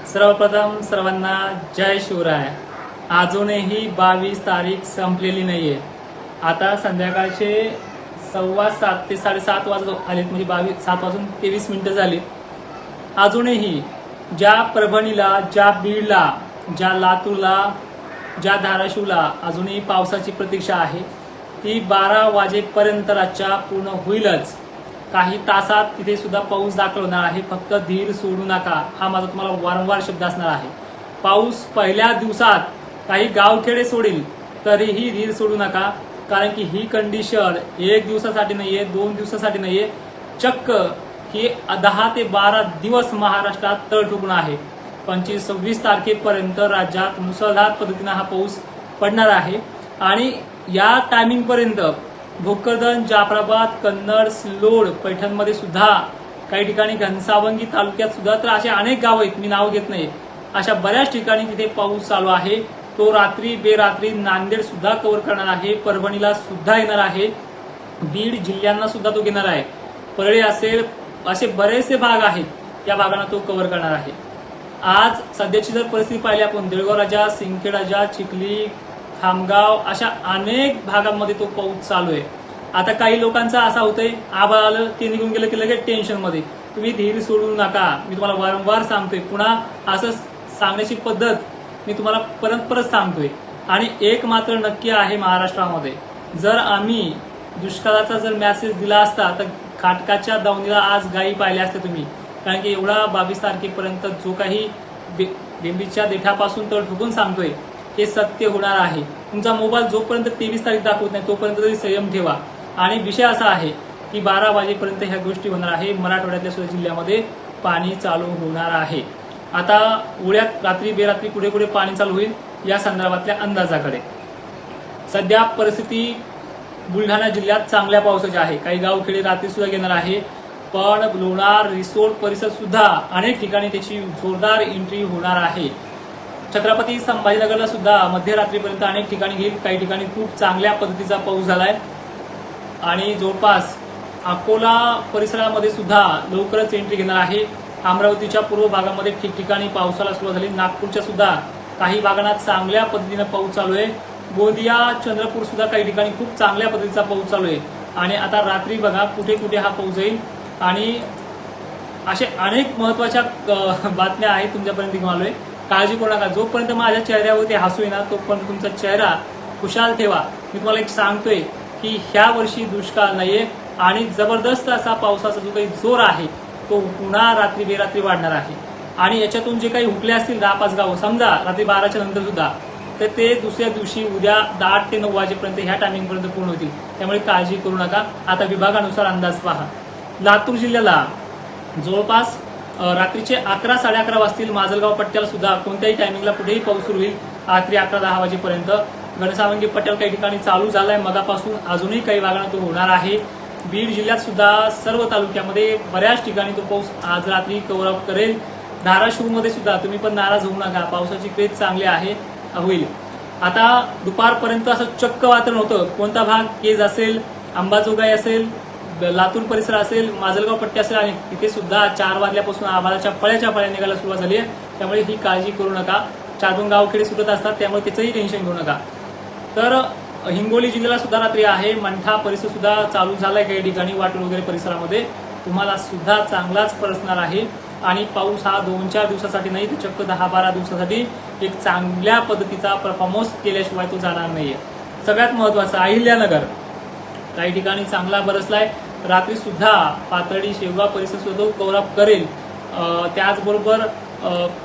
सर्वप्रथम सर्वांना जय शिवराय। अजूनही 22 तारीख संपलेली नाहीये। आता संध्याकाळचे 7:15 ते 7:30 वाजत आलेत, म्हणजे 7:23 झाली। अजूनही ज्या परभणीला, ज्या बीडला, ज्या लातूरला, ज्या धाराशिवला अजूनही पावसाची प्रतीक्षा आहे, ती 12 वाजेपर्यंत रातच्या पूर्ण होईलच। काही तासात तिथे सुद्धा पाऊस दाखवणार आहे। फक्त धीर सोडू नका, हा माझा तुम्हाला वारंवार शब्द असणार आहे। पाऊस पहिल्या दिवसात काही गावखेडे सोडेल तरीही धीर सोडू नका, कारण की ही कंडिशन 1 दिवसासाठी नाहीये, 2 दिवसासाठी नाहीये, चक्क ही 10 ते 12 दिवस महाराष्ट्रात तळ ठोकून आहे। 25-26 तारखेपर्यंत राज्यात मुसळधार पद्धतीने हा पाऊस पडणार आहे। आणि या टायमिंग पर्यंत भोकरदन, जाफराबाद, कन्नड, सिल्लोड, पैठणमध्ये सुद्धा, काही ठिकाणी घनसावंगी तालुक्यात सुद्धा, तर अशा अनेक गाव आहेत, मी नाव घेत नाही, अशा बऱ्याच ठिकाणी तिथे पाऊस चालू आहे। तो रात्री बेरात्री नांदेड सुद्धा कव्हर करणार आहे, परभणीला सुद्धा येणार आहे, बीड जिल्ह्यांना सुद्धा तो घेणार आहे, परळी असेल, असे बरेचसे भाग आहेत, त्या भागांना तो कव्हर करणार आहे। आज सध्याची जर परिस्थिती पाहिली आपण, देळगाव राजा, सिंदखेड राजा, चिखली, खामगाव, अशा अनेक भागांमध्ये तो पाऊस चालू आहे। आता काही लोकांचा असा होतंय, आभाळ आलं ते निघून गेलं की लगेच टेन्शन मध्ये। तुम्ही धीर सोडू नका, मी तुम्हाला वारंवार सांगतोय, पुन्हा असं सांगण्याची पद्धत मी तुम्हाला परत सांगतोय। आणि एक मात्र नक्की आहे महाराष्ट्रामध्ये, जर आम्ही दुष्काळाचा जर मेसेज दिला असता तर खाटकाच्या दावणीला आज गायी पाहिल्या असत्या तुम्ही, कारण की एवढा 22 तारखेपर्यंत जो काही बेंबीच्या देठापासून तर ठोकून सांगतोय हे सत्य होणार आहे। तुमचा मोबाईल जोपर्यंत 23 तारीख दाखवत नाही तोपर्यंत तरी संयम ठेवा। आणि विषय असा आहे की 12 वाजेपर्यंत ह्या गोष्टी होणार आहे। मराठवाड्यातल्या सुद्धा जिल्ह्यामध्ये पाणी चालू होणार आहे। आता उद्यात रात्री बेरात्री कुठे कुठे पाणी चालू होईल या संदर्भातल्या अंदाजाकडे, सध्या परिस्थिती बुलढाणा जिल्ह्यात चांगल्या पावसाची आहे। काही गावखेडे रात्री सुद्धा घेणार आहे, पण लोणार, रिसोड परिसर सुद्धा अनेक ठिकाणी त्याची जोरदार एंट्री होणार आहे। छत्रपती संभाजीनगरला सुद्धा मध्यरात्रीपर्यंत अनेक ठिकाणी घेईल, काही ठिकाणी खूप चांगल्या पद्धतीचा पाऊस झालाय। आणि जवळपास अकोला परिसरामध्ये सुद्धा लवकरच एंट्री घेणार आहे। अमरावतीच्या पूर्व भागामध्ये ठिकठिकाणी पावसाला सुरुवात झाली, नागपूरच्या सुद्धा काही भागांना चांगल्या पद्धतीने पाऊस चालू आहे, गोंदिया, चंद्रपूर सुद्धा काही ठिकाणी खूप चांगल्या पद्धतीचा पाऊस चालू आहे। आणि आता रात्री बघा कुठे कुठे हा पाऊस येईल। आणि असे अनेक महत्वाच्या बातम्या आहेत तुमच्यापर्यंत घेऊन आलोय, काळजी करू नका। जोपर्यंत माझ्या चेहऱ्यावरती हसू येणार तोपर्यंत तुमचा चेहरा खुशाल ठेवा। मी तुम्हाला एक सांगतोय की ह्या वर्षी दुष्काळ नाहीये, आणि जबरदस्त असा पावसाचा जो काही जोर आहे तो पुन्हा रात्री बेरात्री वाढणार आहे। आणि याच्यातून जे काही हुकले असतील 10-5 गावं समजा रात्री 12च्या नंतर सुद्धा, तर ते दुसऱ्या दिवशी उद्या 8 ते 9 वाजेपर्यंत ह्या टायमिंगपर्यंत पूर्ण होतील। त्यामुळे काळजी करू नका। आता विभागानुसार अंदाज पहा। लातूर जिल्ह्याला जवळपास रात्रीचे 11-11:30 वाजतील। माजलगाव पट्ट्याला सुद्धा कोणत्याही टायमिंगला कुठेही पाऊस सुरू होईल रात्री 11-10 वाजेपर्यंत। घनसावंगी पट्ट्याला काही ठिकाणी चालू झालाय मगापासून, अजूनही काही भागांना तो होणार आहे। बीड जिल्ह्यात सुद्धा सर्व तालुक्यामध्ये बऱ्याच ठिकाणी तो पाऊस आज रात्री कव्हर अप करेल। धाराशिवमध्ये सुद्धा तुम्ही पण नाराज होऊ नका, पावसाची क्रेज चांगली आहे, होईल। आता दुपारपर्यंत असं चक्क वातावरण होतं, कोणता भाग केज असेल, अंबाजोगाई असेल, लातूर परिसर असेल, माजलगाव पट्टी असेल, आणि तिथे सुद्धा 4 वाजल्यापासून आभाळाच्या फळ्या निघायला सुरुवात झाली आहे। त्यामुळे ही काळजी करू नका। 4-2 गावखेडे सुटत असतात, त्यामुळे त्याचंही टेन्शन घेऊ नका। तर हिंगोली जिल्ह्याला सुद्धा रात्री आहे, मंठा परिसर सुद्धा चालू झालाय काही ठिकाणी, वाटूर वगैरे परिसरामध्ये तुम्हाला सुद्धा चांगलाच परसणार आहे। आणि पाऊस हा 2-4 दिवसासाठी नाही, तर चक्क 10-12 दिवसासाठी एक चांगल्या पद्धतीचा परफॉर्मन्स केल्याशिवाय तो जाणार नाहीये। सगळ्यात महत्वाचं अहिल्यानगर काही ठिकाणी चांगला बरसलाय, रात्री सुद्धा पातळी, शेवगाव परिसर सुद्धा तो कव्हर अप करेल। त्याचबरोबर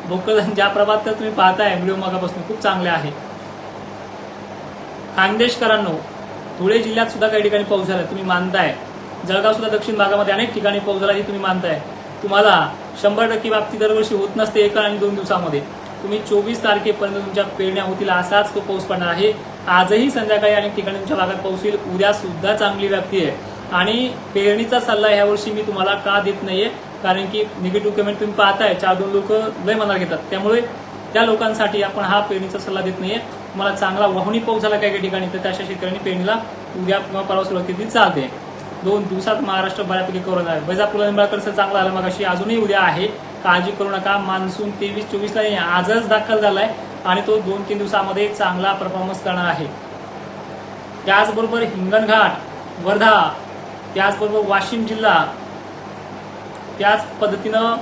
भोकरदन, जाफराबाद तर तुम्ही पाहताय व्हिडिओ मागापासून खूप चांगले आहे। खानदेशकरांनो, धुळे जिल्ह्यात सुद्धा काही ठिकाणी पाऊस झाला, तुम्ही मानताय। जळगाव सुद्धा दक्षिण भागामध्ये अनेक ठिकाणी पाऊस झाला, हे तुम्ही मानताय। तुम्हाला 100% बाबतीत दरवर्षी होत नसते 1 आणि 2 दिवसामध्ये। तुम्ही 24 तारखेपर्यंत तुमच्या पेरण्या होतील, असाच तो पाऊस पडणार आहे। आजही संध्याकाळी अनेक ठिकाणी तुमच्या भागात पाऊस येईल, उद्या सुद्धा चांगली व्याप्ती आहे। आणि पेरणीचा सल्ला ह्यावर्षी मी तुम्हाला का देत नाहीये, कारण की निगेटिव्ह कमेंट तुम्ही पाहताय, 4-2 लोक लय मनात घेतात, त्यामुळे त्या लोकांसाठी आपण हा पेरणीचा सल्ला देत नाहीये। तुम्हाला चांगला वाहुणी पाऊस झाला काही ठिकाणी, तर त्या शेतकऱ्यांनी पेरणीला उद्या किंवा परवा सुरुवात केली चालते। 2 दिवसात महाराष्ट्र बऱ्यापैकी कव्हर आहे। वैजापूर निंबाळकर चांगला आला मग अशी, अजूनही उद्या आहे। काळजी करू नका. मान्सून 23-24 ला आजच दाखल झालाय आणि तो 2-3 दिवसामध्ये चांगला परफॉर्मन्स करणार आहे. त्याचबरोबर हिंगणघाट, वर्धा, त्याचबरोबर वाशिम जिल्हा, त्याच पद्धतीनं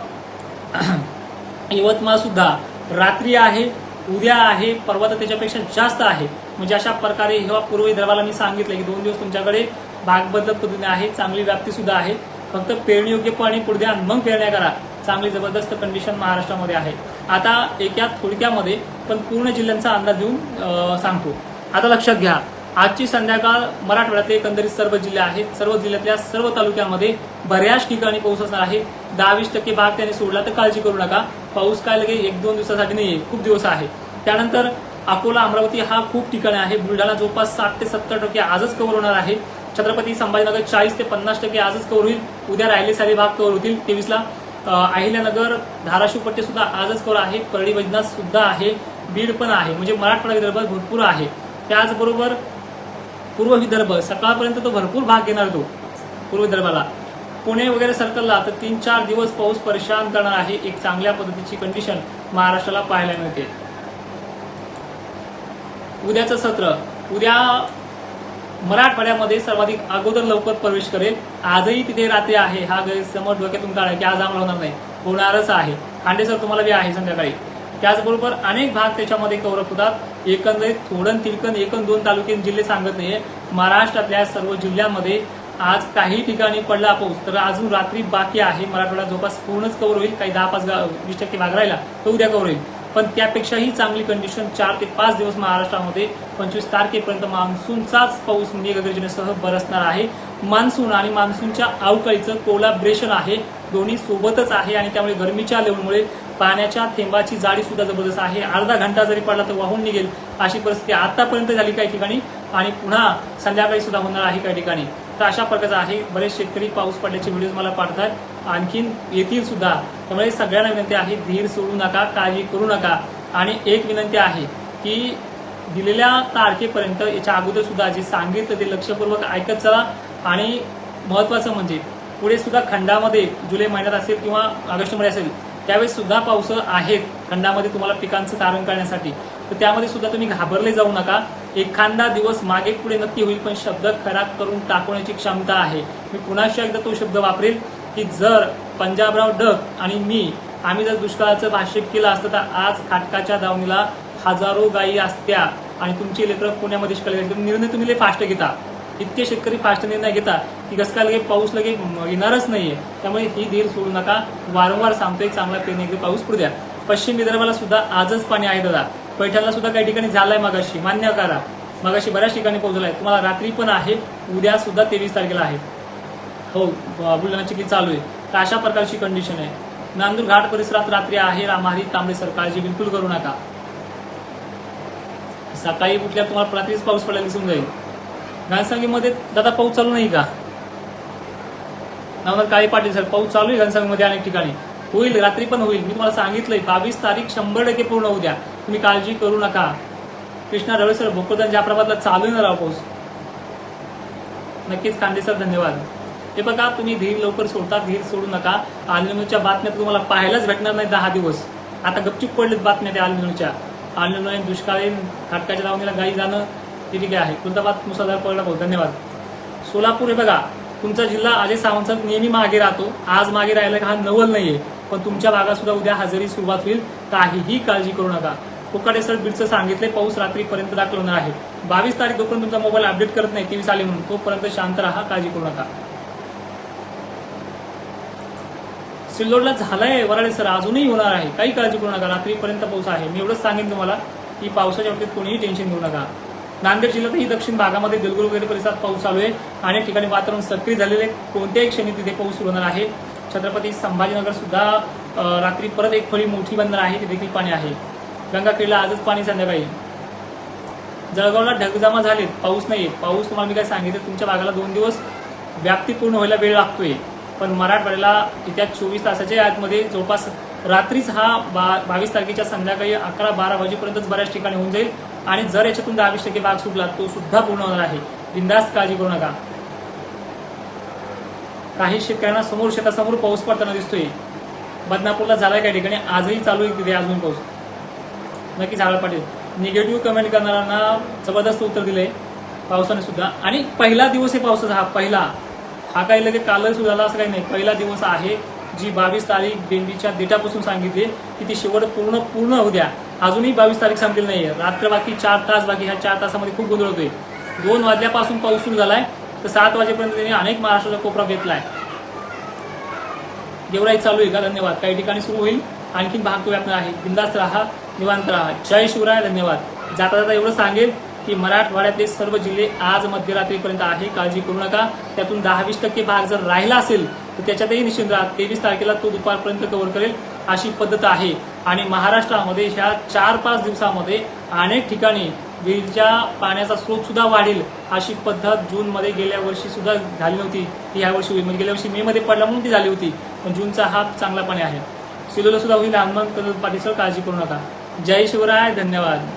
यवतमाळ सुद्धा रात्री आहे, उद्या आहे, परवा तर त्याच्यापेक्षा जास्त आहे. म्हणजे अशा प्रकारे ह्या पूर्व विदर्भाला मी सांगितलं की 2 दिवस तुमच्याकडे भागबद्दल पद्धतीने आहे, चांगली व्याप्ती सुद्धा आहे. फक्त पेरणी योग्य पाणी पडू द्या, मग पेरण्या करा. चांगली जबरदस्त कंडिशन महाराष्ट्रामध्ये आहे. आता एका थोडक्यामध्ये पण पूर्ण जिल्ह्यांचा अंदाज देऊन सांगतो. आता लक्षात घ्या, आजची संध्याकाळ मराठवाड्यातले एकंदरीत सर्व जिल्हे आहेत. सर्व जिल्ह्यातल्या सर्व तालुक्यांमध्ये बऱ्याच ठिकाणी पाऊस असणार आहे. 10-20% भाग त्याने सोडला तर काळजी करू नका. पाऊस काय लगे 1-2 दिवसासाठी नाही, खूप दिवस आहे. त्यानंतर अकोला, अमरावती हा खूप ठिकाणी आहे. बुलढाणा जवळपास 60 ते 70% आजच कव्हर होणार आहे. छत्रपती संभाजीनगर 40 ते 50% आजच कव्हर होईल. उद्या राहिले सारे भाग कव्हर होतील 23 ला. अहिल्यानगर, धाराशिव पट्टी सुद्धा आजच कव्हर आहे. परळी वैजनाथ सुद्धा आहे, बीड पण आहे. म्हणजे मराठवाडा विदर्भात भरपूर आहे. त्याचबरोबर पूर्व विदर्भ सकाळपर्यंत तो भरपूर भाग घेणार. तो पूर्व विदर्भाला पुणे वगैरे सर्कलला तर 3-4 दिवस पाऊस परेशान करणार आहे. एक चांगल्या पद्धतीची कंडिशन महाराष्ट्राला पाहायला मिळते. उद्याचं सत्र, उद्या मराठवाड्यामध्ये सर्वाधिक अगोदर लवकर प्रवेश करेल. आजही तिथे रात्री आहे, हा गैरसमज डोक्यातून काढा की आज आम्हाला होणार नाही, होणारच आहे. खांडेसर तुम्हाला बी आहे संध्याकाळी. त्याचबरोबर अनेक भाग त्याच्यामध्ये कव्हरअप होतात. एकंदरीत थोडं तिरकन 1-2 तालुके जिल्हे सांगत नाहीये. महाराष्ट्रातल्या सर्व जिल्ह्यांमध्ये आज काही ठिकाणी पडला पाऊस, तर अजून रात्री बाकी आहे. मराठवाडा जवळपास पूर्णच कव्हर होईल. काही 10-20% भाग राहिला तर उद्या कव्हर होईल. पण त्यापेक्षाही चांगली कंडिशन 4 ते 5 दिवस महाराष्ट्रामध्ये 25 तारखेपर्यंत मान्सूनचाच पाऊस मेघगर्जनेसह बरसणार आहे. मान्सून आणि मान्सूनच्या अवकाळीचं कोलॅबरेशन आहे, दोन्ही सोबतच आहे. आणि त्यामुळे गरमीच्या लेवलमुळे पाण्याच्या थेंबाची जाडी सुद्धा जबरदस्त आहे. अर्धा घंटा जरी पडला तर वाहून निघेल अशी परिस्थिती आतापर्यंत झाली काही ठिकाणी, आणि पुन्हा संध्याकाळी सुद्धा होणार आहे काही ठिकाणी. तर अशा प्रकारचं आहे. बरेच शेतकरी पाऊस पडल्याचे व्हिडिओज मला पाठवतात, आणखीन येतील सुद्धा. त्यामुळे सगळ्यांना विनंती आहे, धीर सोडू नका, काळजी करू नका. आणि एक विनंती आहे की दिलेल्या तारखेपर्यंत याच्या अगोदर सुद्धा जे सांगितलं ते लक्षपूर्वक ऐकत चला. आणि महत्वाचं म्हणजे पुढे सुद्धा खंडामध्ये जुलै महिन्यात असेल किंवा ऑगस्टमध्ये असेल त्यावेळेस सुद्धा पाऊस आहेत खंडामध्ये तुम्हाला पिकांचं तारण करण्यासाठी. तर त्यामध्ये सुद्धा तुम्ही घाबरले जाऊ नका. एखादा दिवस मागे पुढे नक्की होईल, पण शब्द खराब करून टाकण्याची क्षमता आहे. मी पुन्हा एकदा तो शब्द वापरेल की जर पंजाबराव डक आणि मी आम्ही जर दुष्काळाचं भाष्य केलं असतं तर आज खाटकाच्या दावणीला हजारो गायी असत्या आणि तुमची लेकरं पुण्यामध्ये शिकायला. निर्णय तुम्ही लय फास्ट घेता, इतके शेतकरी फास्ट निर्णय घेता की कसं काय लगे पाऊस लगे येणारच नाहीये. त्यामुळे ही धीर सोडू नका. वारंवार सांगतोय, चांगला पेरणी पाऊस पडू द्या. पश्चिम विदर्भाला सुद्धा आजच पाणी आहे दादा. पैठणला सुद्धा काही ठिकाणी झालाय मगाशी, मान्य करा. मगाशी बऱ्याच ठिकाणी पोहोचलाय. तुम्हाला रात्री पण आहे, उद्या सुद्धा 23 तारखेला आहे. हो, बुलढाणा चिखली चालू आहे. तर अशा प्रकारची कंडिशन आहे. नांदूर घाट परिसरात रात्री आहे. रामहरी, तांबेसर काळजी बिलकुल करू नका. सकाळी उठल्या तुम्हाला रात्रीच पाऊस पडायला दिसून जाईल. घनसावंगीमध्ये दादा पाऊस चालू नाही का? नवनाथ काळे पाटील सर, पाऊस चालू आहे घनसावंगीमध्ये अनेक ठिकाणी. होईल, रात्री पण होईल. मी तुम्हाला सांगितलंय 22 तारीख 100% पूर्ण होऊ द्या. तुम्ही काळजी करू नका. कृष्णा रवळे सर, भोकरदन जाफराबादला चालू आहे ना पाऊस. नक्कीच खांडे सर, धन्यवाद. हे बघा, तुम्ही धीर लवकर सोडता, धीर सोडू नका. आलनिनोच्या बातम्या तुम्हाला पाहायलाच भेटणार नाही 10 दिवस. आता गपचूप पडलेत बातम्या त्या आलनिनोच्या. आलनिनो, दुष्काळी, खाटकाच्या दावणीला गाई जाणं हे ठीक आहे. खुलताबाद मुसळधार पडला पाऊस, धन्यवाद. सोलापूर, हे बघा, तुमचा जिल्हा अजय सावंत नेहमी मागे राहतो. आज मागे राहिला का हा नवल नाहीये, पण तुमच्या भागात सुद्धा उद्या हजेरी सुरुवात होईल. काहीही काळजी करू नका. कोकाटे सर, बीडचं सांगितले पाऊस रात्रीपर्यंत दाखल होणार आहे. 22 तारीख जोपर्यंत तुमचा मोबाईल अपडेट करत नाही 23 आले म्हणून, तोपर्यंत शांत राहा, काळजी करू नका. सिल्लोडला झालाय वराडे सर, अजूनही होणार आहे, काही काळजी करू नका. रात्रीपर्यंत पाऊस आहे. मी एवढंच सांगेन तुम्हाला की पावसाच्या बाबतीत कोणीही टेन्शन घेऊ नका. नांदेड जिल्ह्यातही दक्षिण भागामध्ये देलगुर वगैरे परिसरात पाऊस चालू आहे. अनेक ठिकाणी वातावरण सक्रिय झालेले, कोणत्याही क्षणी तिथे पाऊस सुरू होणार आहे. छत्रपती संभाजीनगर सुद्धा रात्री परत एक फळी मोठी बनणार आहे, तिथे देखील पाणी आहे. गंगाखेडला आजच पाणी संध्याकाळी. जळगावला ढगजमा झालेत, पाऊस नाही. पाऊस तुम्हाला मी काय सांगितलं, तुमच्या भागाला 2 दिवस व्याप्ती पूर्ण व्हायला वेळ लागतोय, पण मराठवाड्याला येत्या 24 तासाच्या आतमध्ये जवळपास रात्रीच हा 22 तारखेच्या संध्याकाळी 11-12 वाजेपर्यंतच बऱ्याच ठिकाणी होऊन जाईल. आणि जर याच्यातून 10-20% भाग सुटला तो सुद्धा पूर्ण होणार आहे. बिनधास्त काळजी करू नका. काही शेतकऱ्यांना समोर शेतासमोर पाऊस पडताना दिसतोय. बदनापूरला झालाय काही ठिकाणी, आजही चालू आहे तिथे अजून पाऊस. नक्की झाला पाटील. निगेटिव्ह कमेंट करणाऱ्यांना जबरदस्त उत्तर दिलंय पावसाने सुद्धा. आणि पहिला दिवस आहे पावसाचा, हा काही लगेच कालच सुरू झाला असं काही नाही. पहिला दिवस आहे, जी 22 तारीख बेंबीच्या डेटापासून सांगितली की ती शेवट पूर्ण होऊ द्या. अजूनही 22 तारीख संपलेली नाहीये. रात्र बाकी 4 तास बाकी. ह्या 4 तासामध्ये खूप गोंधळ होतोय. 2 वाजल्यापासून पाऊस सुरू झालाय तर 7 वाजेपर्यंत त्यांनी अनेक महाराष्ट्राचा कोपरा घेतलाय. गेवराई चालू आहे का? धन्यवाद. काही ठिकाणी सुरू होईल, आणखीन भाग तो व्यापणार आहे. बिंदास्त राहा, निवांत राहा. जय शिवराय. धन्यवाद. जाता जाता एवढं सांगेल की मराठवाड्यातले सर्व जिल्हे आज मध्यरात्रीपर्यंत आहे, काळजी करू नका. त्यातून 10-20% भाग जर राहिला असेल तर त्याच्यातही निश्चिंत राहा. 23 तारखेला तो दुपारपर्यंत कव्हर करेल अशी पद्धत आहे. आणि महाराष्ट्रामध्ये ह्या 4-5 दिवसामध्ये अनेक ठिकाणी विहिरीच्या पाण्याचा स्रोत सुद्धा वाढेल अशी पद्धत जूनमध्ये गेल्या वर्षी सुद्धा झाली नव्हती. ती ह्या वर्षी होईल. म्हणजे गेल्या वर्षी मे मध्ये पडला म्हणून ती झाली होती, पण जूनचा हा चांगला पाणी आहे. सिलोला सुद्धा होईल. हनुमान पाटील, काळजी करू नका. जय शिवराय. धन्यवाद.